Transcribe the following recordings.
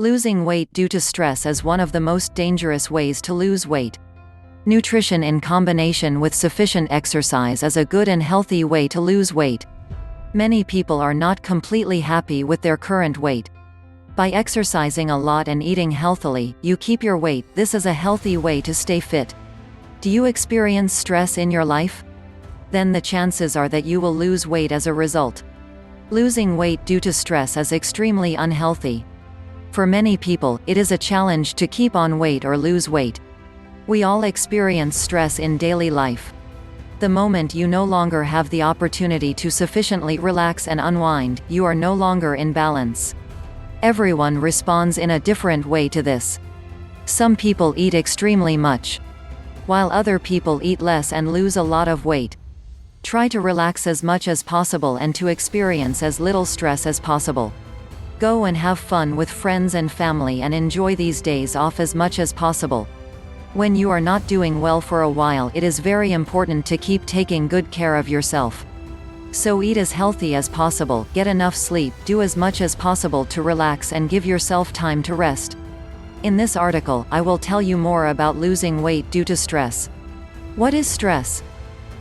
Losing weight due to stress is one of the most dangerous ways to lose weight. Nutrition in combination with sufficient exercise is a good and healthy way to lose weight. Many people are not completely happy with their current weight. By exercising a lot and eating healthily, you keep your weight. This is a healthy way to stay fit. Do you experience stress in your life? Then the chances are that you will lose weight as a result. Losing weight due to stress is extremely unhealthy. For many people, it is a challenge to keep on weight or lose weight. We all experience stress in daily life. The moment you no longer have the opportunity to sufficiently relax and unwind, you are no longer in balance. Everyone responds in a different way to this. Some people eat extremely much, while other people eat less and lose a lot of weight. Try to relax as much as possible and to experience as little stress as possible. Go and have fun with friends and family and enjoy these days off as much as possible. When you are not doing well for a while, it is very important to keep taking good care of yourself. So eat as healthy as possible, get enough sleep, do as much as possible to relax and give yourself time to rest. In this article, I will tell you more about losing weight due to stress. What is stress?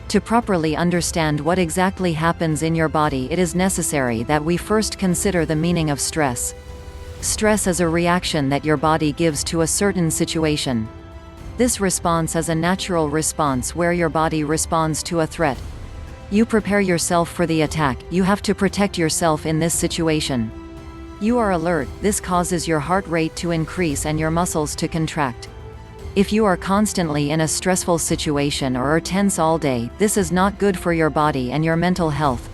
To properly understand what exactly happens in your body, it is necessary that we first consider the meaning of stress. Stress is a reaction that your body gives to a certain situation. This response is a natural response where your body responds to a threat. You prepare yourself for the attack. You have to protect yourself in this situation. You are alert. This causes your heart rate to increase and your muscles to contract. If you are constantly in a stressful situation or are tense all day, this is not good for your body and your mental health.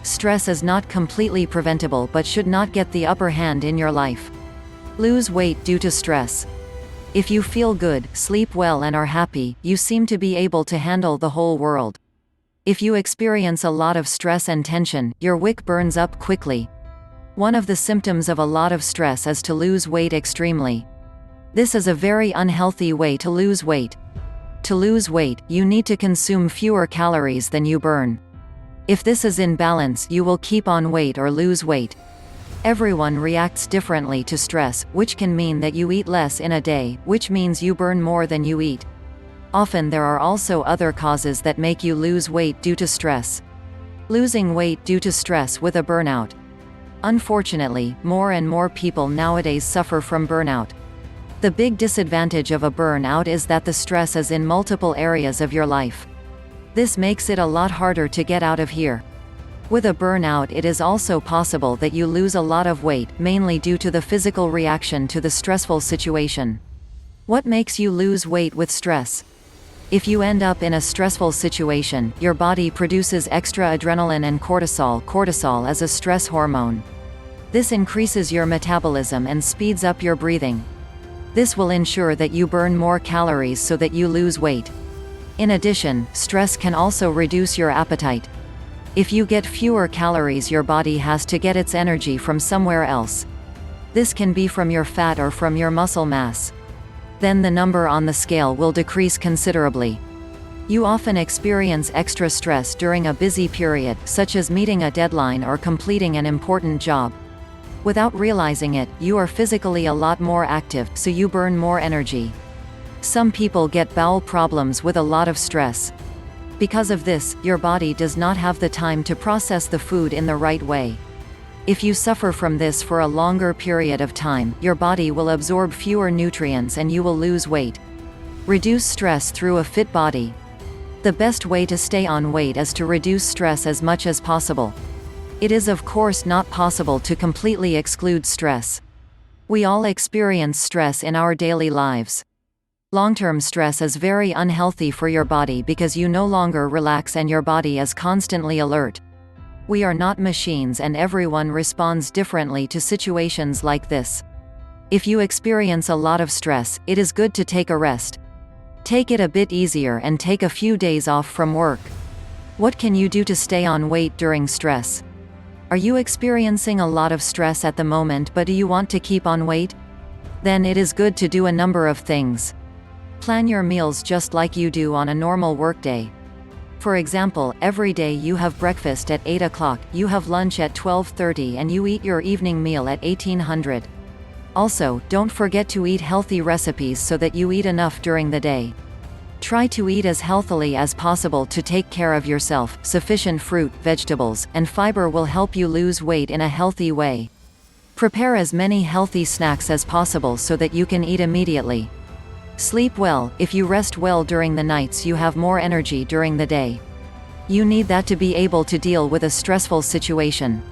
Stress is not completely preventable but should not get the upper hand in your life. Lose weight due to stress. If you feel good, sleep well and are happy, you seem to be able to handle the whole world. If you experience a lot of stress and tension, your wick burns up quickly. One of the symptoms of a lot of stress is to lose weight extremely. This is a very unhealthy way to lose weight. To lose weight, you need to consume fewer calories than you burn. If this is in balance, you will keep on weight or lose weight. Everyone reacts differently to stress, which can mean that you eat less in a day, which means you burn more than you eat. Often there are also other causes that make you lose weight due to stress. Losing weight due to stress with a burnout. Unfortunately, more and more people nowadays suffer from burnout. The big disadvantage of a burnout is that the stress is in multiple areas of your life. This makes it a lot harder to get out of here. With a burnout, it is also possible that you lose a lot of weight, mainly due to the physical reaction to the stressful situation. What makes you lose weight with stress? If you end up in a stressful situation, your body produces extra adrenaline and cortisol. Cortisol is a stress hormone. This increases your metabolism and speeds up your breathing. This will ensure that you burn more calories so that you lose weight. In addition, stress can also reduce your appetite. If you get fewer calories, your body has to get its energy from somewhere else. This can be from your fat or from your muscle mass. Then the number on the scale will decrease considerably. You often experience extra stress during a busy period, such as meeting a deadline or completing an important job. Without realizing it, you are physically a lot more active, so you burn more energy. Some people get bowel problems with a lot of stress. Because of this, your body does not have the time to process the food in the right way. If you suffer from this for a longer period of time, your body will absorb fewer nutrients and you will lose weight. Reduce stress through a fit body. The best way to stay on weight is to reduce stress as much as possible. It is of course not possible to completely exclude stress. We all experience stress in our daily lives. Long-term stress is very unhealthy for your body because you no longer relax and your body is constantly alert. We are not machines and everyone responds differently to situations like this. If you experience a lot of stress, it is good to take a rest. Take it a bit easier and take a few days off from work. What can you do to stay on weight during stress? Are you experiencing a lot of stress at the moment, but do you want to keep on weight? Then it is good to do a number of things. Plan your meals just like you do on a normal workday. For example, every day you have breakfast at 8 o'clock, you have lunch at 12:30 and you eat your evening meal at 1800. Also, don't forget to eat healthy recipes so that you eat enough during the day. Try to eat as healthily as possible to take care of yourself. Sufficient fruit, vegetables, and fiber will help you lose weight in a healthy way. Prepare as many healthy snacks as possible so that you can eat immediately. Sleep well. If you rest well during the nights, you have more energy during the day. You need that to be able to deal with a stressful situation.